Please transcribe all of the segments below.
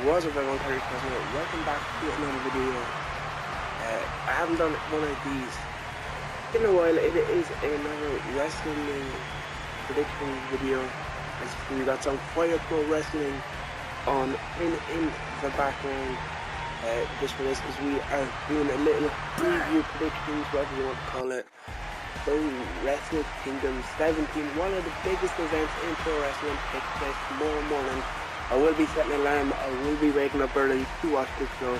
What's up everyone, welcome back to another video. I haven't done one of these in a while. It is another wrestling prediction video. As you see, we got some Fire Pro Wrestling on in the background. Just for this, as we are doing a little preview predictions, whatever you want to call it. So Wrestle Kingdom 17, one of the biggest events in pro wrestling, takes place tomorrow morning. I will be setting an alarm. I will be waking up early to watch this show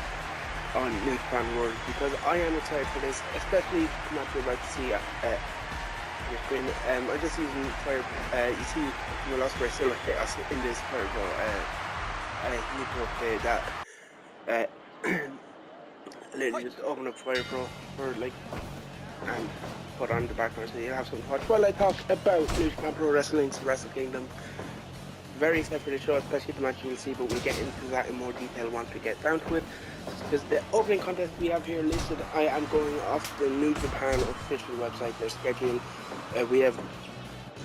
on New Japan World because I am excited for this, especially what you're about to see on your screen. I'm just using Fire. You see, Ospreay still in this Fire Pro. I need to update that. Literally just open up Fire Pro for and put on the background so you'll have something to watch while I talk about New Japan Pro Wrestling's Wrestle Kingdom. Very excited for the show, especially the match you will see, but we'll get into that in more detail once we get down to it. Because the opening contest we have here listed, I am going off the New Japan official website, their schedule. We have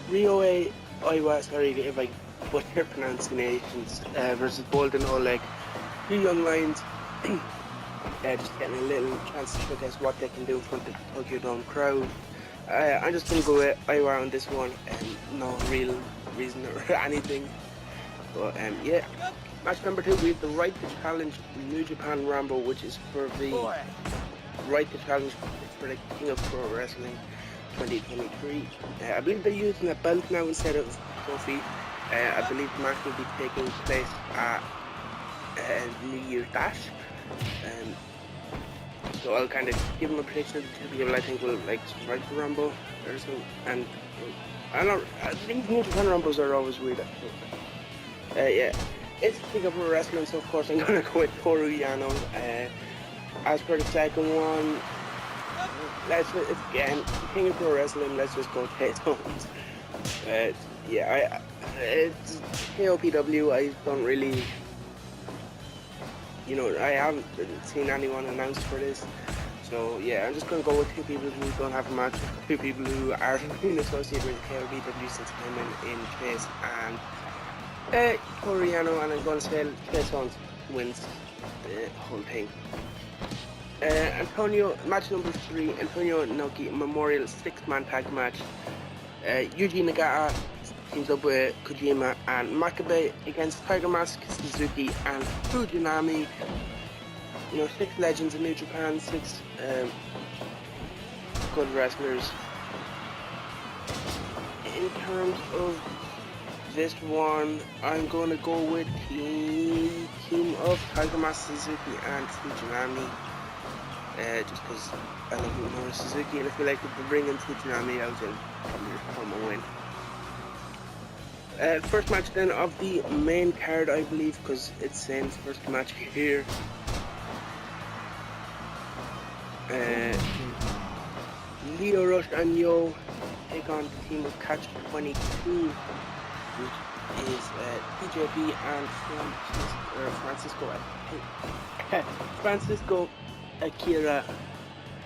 Ryohei Oiwa, sorry if I butcher pronunciations, versus Bolden Oleg. Two young lions, just getting a little chance to showcase what they can do in front of the Tokyo Dome crowd. I'm just going to go with Oiwa on this one, and no real reason or anything. But yeah, match number 2, we have the right to challenge New Japan Rambo, which is for the right to challenge for the King of Pro Wrestling 2023. I believe they're using a belt now instead of a trophy. I believe the match will be taking place at New Year's Dash. So I'll kind of give them a prediction of the two people I think will survive the Rambo or something. And I think New Japan Rumbles are always weird. Yeah, it's King of Pro Wrestling, so of course I'm gonna go with Toru Yano. As for the second one, again King of Pro Wrestling. Let's just go K-Tones. Yeah, it's KOPW. I don't really, I haven't seen anyone announced for this. So yeah, I'm just going to go with two people who don't have a match, two people who are being associated with KOPW since they came in Chase and Toru Yano, and I'm going to say Chase wins the whole thing. Match number 3, Antonio Inoki Memorial 6-man tag match. Yuji Nagata teams up with Kojima and Makabe against Tiger Mask, Suzuki and Fujinami. 6 legends in New Japan, 6 good wrestlers. In terms of this one, I'm going to go with team of Tiger Mask, Suzuki and Fujinami. Just because I love more Suzuki, and I feel like if they bring in Fujinami out, they'll probably come and win. First match then of the main card, I believe, because it's saying first match here. Leo Rush and Yo take on the team of Catch 22, which is TJP and Francisco Akira,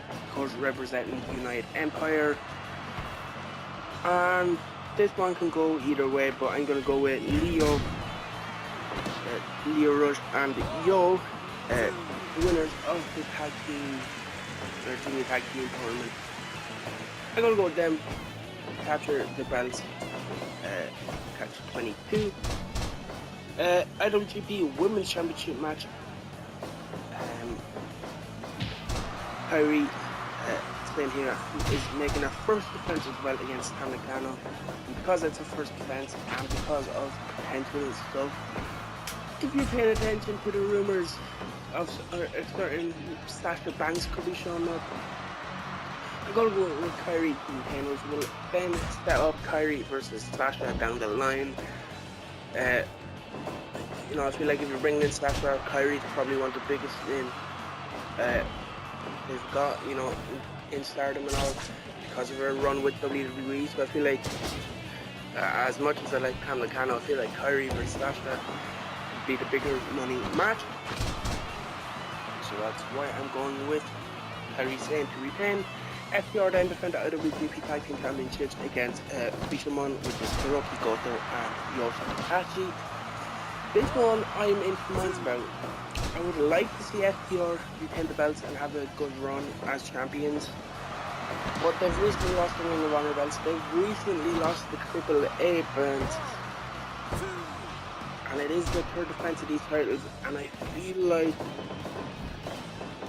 of course, representing United Empire. And this one can go either way, but I'm going to go with Leo Rush and Yo, winners of the tag team tournament. I'm going to go with them, capture the belts, catch 22. IWGP Women's Championship match. Kyrie, explained here, is making her first defense as well against Tanakano. Because it's her first defense and because of potential stuff, if you're paying attention to the rumors of certain Sasha Banks could be showing up, I'm going to go with Kyrie Kane, which will then set up Kyrie versus Sasha down the line. I feel like if you're bringing in Sasha, Kyrie's probably one of the biggest in they've got, in Stardom and all, because of her run with WWE. So I feel like, as much as I like Kamala Khan, I feel like Kyrie versus Sasha would be the bigger money match. So that's why I'm going with Kyrie Sane to retain. FTR then defend the IWGP Tag Team Championships against Fisherman, which is Hiroki Goto and Yoshihashi. This one I'm in two minds about. I would like to see FTR retain the belts and have a good run as champions. But they've recently lost the Ring of Honor belts. They've recently lost the AAA belts. And it is the third defense of these titles. And I feel like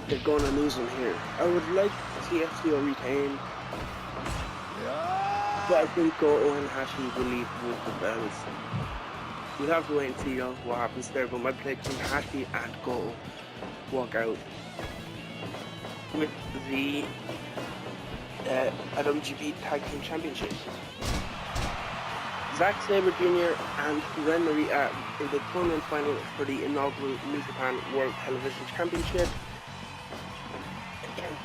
they're going to lose them here. I would like to see FTR retain. But I think Goto and Hashi will leave with the belts. We'll have to wait and see what happens there. But my prediction, Hashi and Goto walk out with the IWGP Tag Team Championship. Zack Sabre Jr. and Ren Narita in the tournament final for the inaugural New Japan World Television Championship. Again,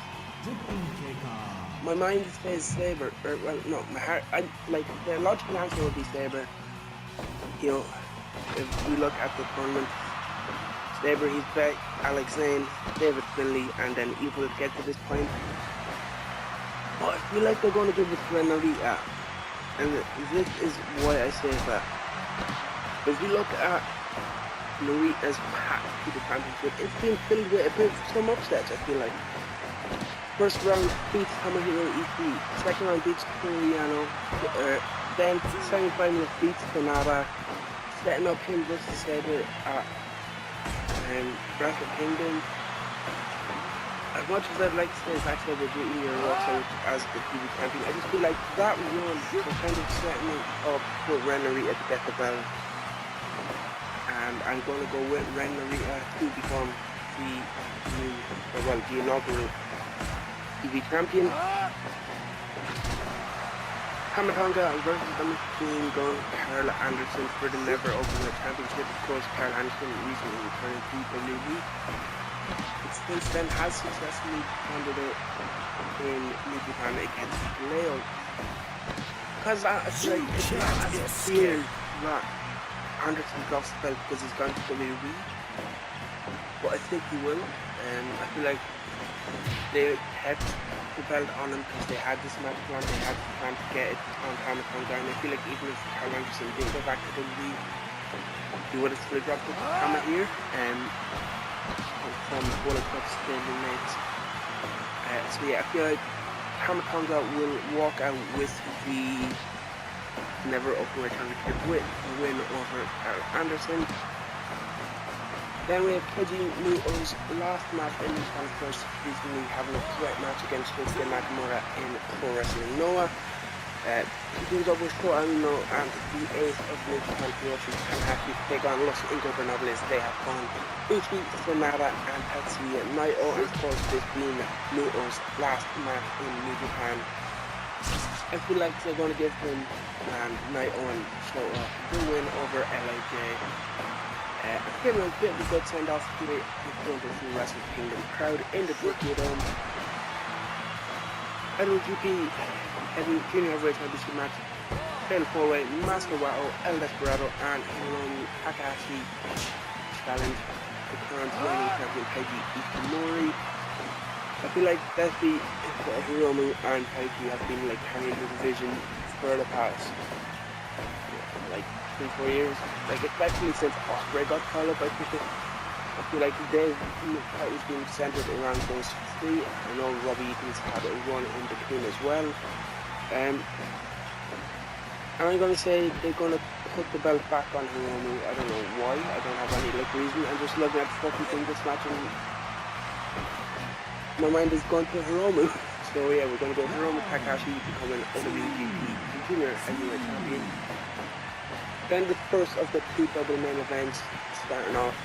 my mind says Sabre, or well, no, my heart. The logical answer would be Sabre. You know, if we look at the tournament, Sabre, he's back, Alex Zane, David Finlay, and then Evil to get to this point. But I feel like they're going to give it to Ren Narita. And this is why I say that. If you look at Narita's path to the championship, it's been filled with a bit of some upsets, I feel like. First round beats Tomohiro Ishii, second round beats Toriano, then semi-final beats Konaba, setting up him versus Sabre at Wrestle Kingdom. As much as I'd like to say Zack Sabre Jr. also as the TV champion, I just feel like that run was kind of setting up for Ren Narita to get the belt. And I'm going to go with Ren Narita to become the inaugural TV champion. Tamatonga versus the Machine Gun Carl Anderson for the Never Openweight Championship. Of course, Carl Anderson recently returned to WWE. Since then has successfully defended it in New Japan against Leo. Because I feel like it's not as clear that Anderson lost the belt because he's gone to WWE. But I think he will. I feel like they kept the belt on him because they had this match plan, they had the plan to get it on Tamatonga, and I feel like even if Carl Anderson didn't go back to WWE, he would have still dropped it to Tama here. From World Cup standing mates. So yeah, I feel like Tamatonga will walk out with the Never Openweight Championship with a win over Carl Anderson. Then we have Keiji Muto's last match in Japan first, recently having a sweat match against Shinsuke Nakamura in Pro Wrestling Noah. He teams up with Shota Umino and the ace of New Japan Promotions and happy to take on Los Ingobernables. They have won Uchi, Sonata and Tatsuya Naito, and of course this being Muto's last match in New Japan. I feel like they're going to give him and Naito and Shota the win over LIJ. I'm giving a bit of a good send off here in front of the Wrestle Kingdom crowd in the Tokyo Dome. IWGP Junior Heavyweight Championship match, Fatal 4-Way, Master Wato, El Desperado, and Hiromu Takahashi challenge the current reigning champion Taiji Ishimori. I feel like Desi, Hiromu and Taiji have been like carrying the division for the past 3-4 years, like especially since Ospreay got called up. I feel like they've been centered around those three. I know Robbie Eaton's had a run in between as well. And I'm going to say they're going to put the belt back on Hiromu. I don't know why. I don't have any reason. I'm just looking at the fucking thing this match and my mind is going to Hiromu. So yeah, we're going to go Hiromu Takahashi becoming IWGP Junior Heavyweight Champion. Then the first of the two double main events starting off.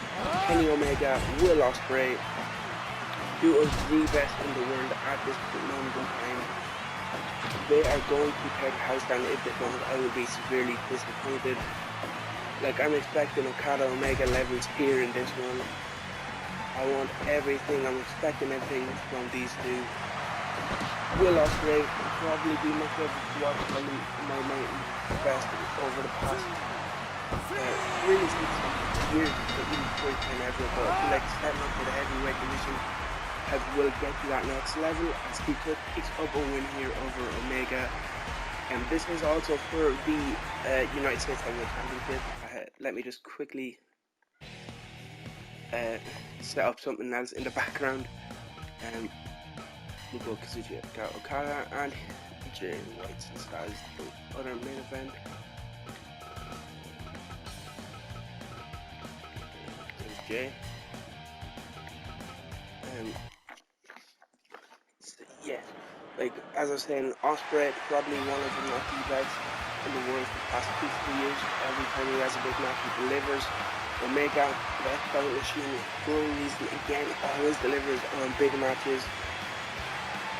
Kenny Omega, Will Ospreay, two of the best in the world at this moment in time. They are going to tear the house down. If they don't, I will be severely disappointed. Like, I'm expecting Okada Omega levels here in this one. I want everything. I'm expecting everything from these two. Will Ospreay will probably be my favorite to watch, probably my best over the past really since years that we played in ever. But I feel like stepping up to the heavyweight division will get to that next level as he picks up a win here over Omega. And this is also for the United States Heavyweight Championship. Let me just quickly set up something else in the background. We'll go Kazuchika Okada and Jay White since that is the other main event. There's Jay. So yeah, like as I was saying, Ospreay probably one of the lucky guys in the world for the past 2-3 years. Every time he has a big match, he delivers. Omega, that talent machine, for no reason again, always delivers on big matches.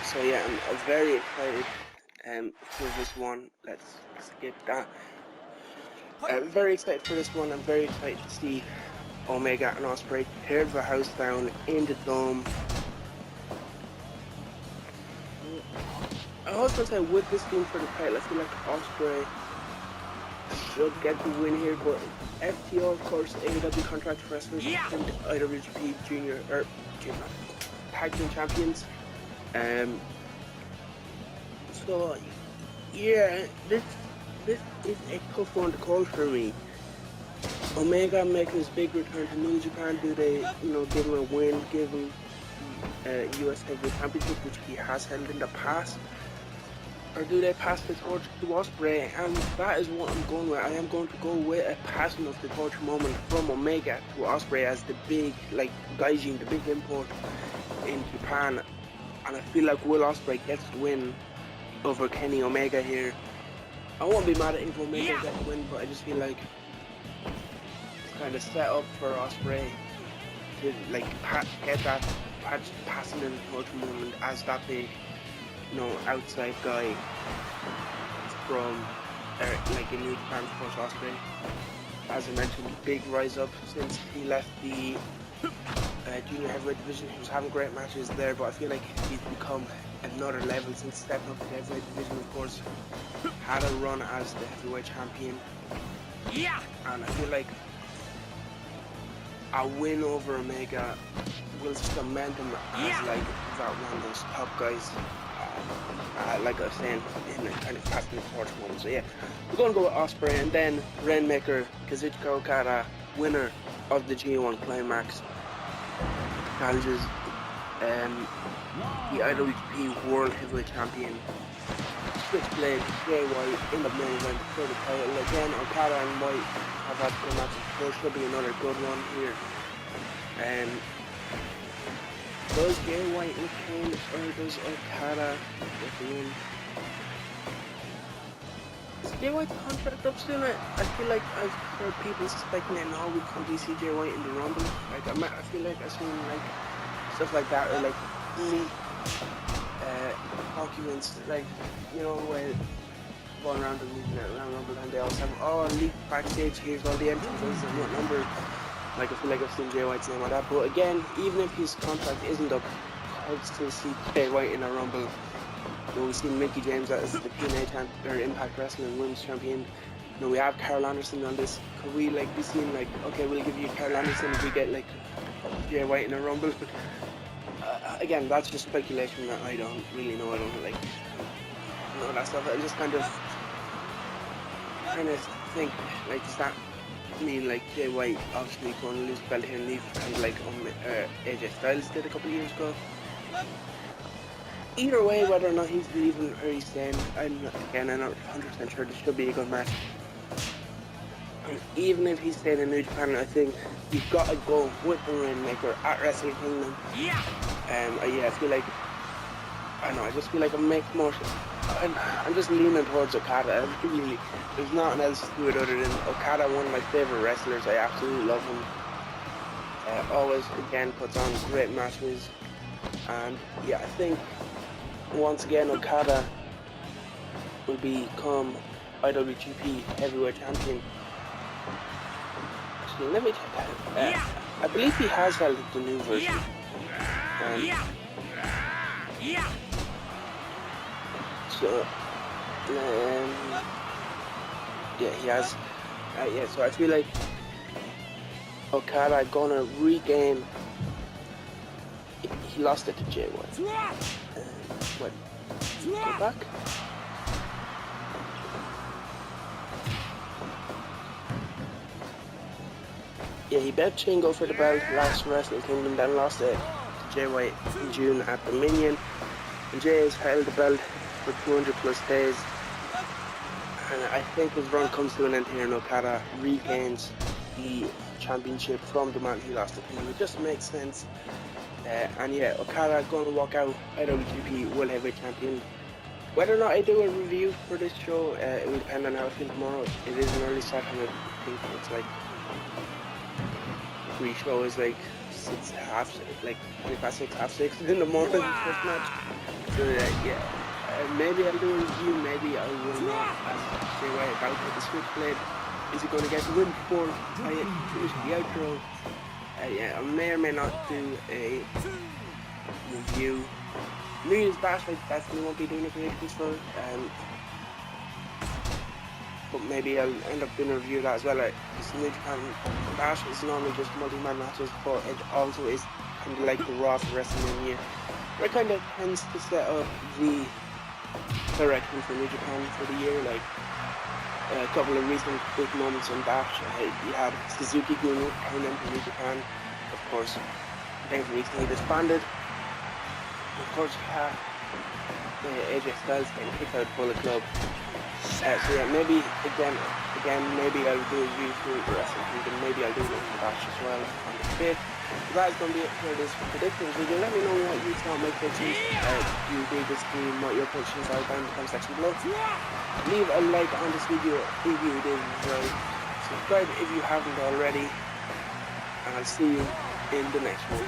So yeah, I'm very excited for this one. Let's skip that. I'm very excited for this one. I'm very excited to see Omega and Ospreay tear the house down in the Dome. I was gonna say with this team for the title, I feel like Ospreay should get the win here, but FTO, of course, AEW contract wrestlers and IWGP Junior or Tag Team Champions. So yeah, this is a tough one to call for me. Omega making his big return to New Japan. Do they, give him a win, give him US Heavyweight Championship, which he has held in the past? Or do they pass the torch to Ospreay? And that is what I'm going with. I am going to go with a passing of the torch moment from Omega to Ospreay as the big, Gaijin, the big import in Japan. And I feel like Will Ospreay gets the win over Kenny Omega here. I won't be mad at if Omega gets the win, but I just feel like it's kind of set up for Ospreay to get that passing in the torch moment as that big outside guy from in New Japan for Ospreay. As I mentioned, big rise up since he left the junior heavyweight division. He was having great matches there, but I feel like he's become another level since stepping up to the heavyweight division. Of course, had a run as the heavyweight champion, and I feel like a win over Omega will cement him as that one of those top guys. Like I was saying, in a kind of passing the torch moment. So yeah, we're going to go with Ospreay, and then Rainmaker Kazuchika Okada, winner of the G1 Climax, challenges the IWGP World Heavyweight Champion Switchblade Jay White in the main event for the title. Again, Okada and White have had good matches. There should be another good one here. Does Jay White retain, or does Okada get the win? Is Jay White's contract up soon? I feel like I've heard people suspecting that now we can't see Jay White in the Rumble. I feel like I've seen stuff like that, or leak documents, where going around and leaking it around Rumble, and they also have leaked backstage. Here's all the entrances and what number. I feel like I've seen Jay White's name on that, but again, even if his contract isn't up, I'd still see Jay White in a Rumble. We've seen Mickey James as the TNA or Impact Wrestling Women's Champion. We have Carl Anderson on this. Could we be seen okay, we'll give you Carl Anderson if we get Jay White in a Rumble? But again, that's just speculation that I don't really know. I don't know that stuff. I just kind of think does that mean Jay White obviously going to lose the belt here and leave AJ Styles did a couple of years ago? Either way, whether or not he's leaving or he's staying, I'm not 100% sure. This should be a good match. And even if he's staying in New Japan, I think you've got to go with the Rainmaker at Wrestle Kingdom. I feel like I just feel like it makes more sense. I'm just leaning towards Okada. There's nothing else to it other than Okada, one of my favourite wrestlers. I absolutely love him. Always, again, puts on great matches. And yeah, I think once again Okada will become IWGP Heavyweight Champion. Actually, let me check that. I believe he has held the new version. So, yeah, he has. So I feel like Okada gonna regain. He lost it to Jay White. Go back. Yeah, he bet Shingo for the belt last Wrestle Kingdom, then lost it to Jay White in June at Dominion. And Jay has held the belt for 200 plus days. And I think his run comes to an end here, and Okada regains the championship from the man he lost it to. It just makes sense. And yeah, Okada going to walk out IWGP World Heavyweight Champion. Whether or not I do a review for this show, it will depend on how I feel tomorrow. It is an early start, and I think it's like pre-show is like 6, half, like 6:20, half 6 in the morning. First match. So yeah, maybe I'll do a review, maybe I will not. Say right about the Switchblade. Is he going to get the win before I finish the outro? Yeah, I may or may not do a review. New Year's Bash, I definitely won't be doing a predictions for. But maybe I'll end up doing a review of that as well. This New Japan Bash is normally just multi-man matches, but it also is kind of like the Raw for WrestleMania, where it kind of tends to set up the direction for New Japan for the year. Like a couple of recent big moments on Bash, you had Suzuki going returning to New Japan, of course. They've recently disbanded. Of course, AJ Styles getting kicked out of Bullet Club. So yeah, maybe again, maybe I'll do a review for Wrestle Kingdom. Maybe I'll do one for Bash as well on the 5th. So that's going to be it for this predictions video. Let me know what you thought my predictions. Do you agree with this team? What your predictions are down in the comment section below. Leave a like on this video if you did enjoy. Subscribe if you haven't already. And I'll see you in the next one.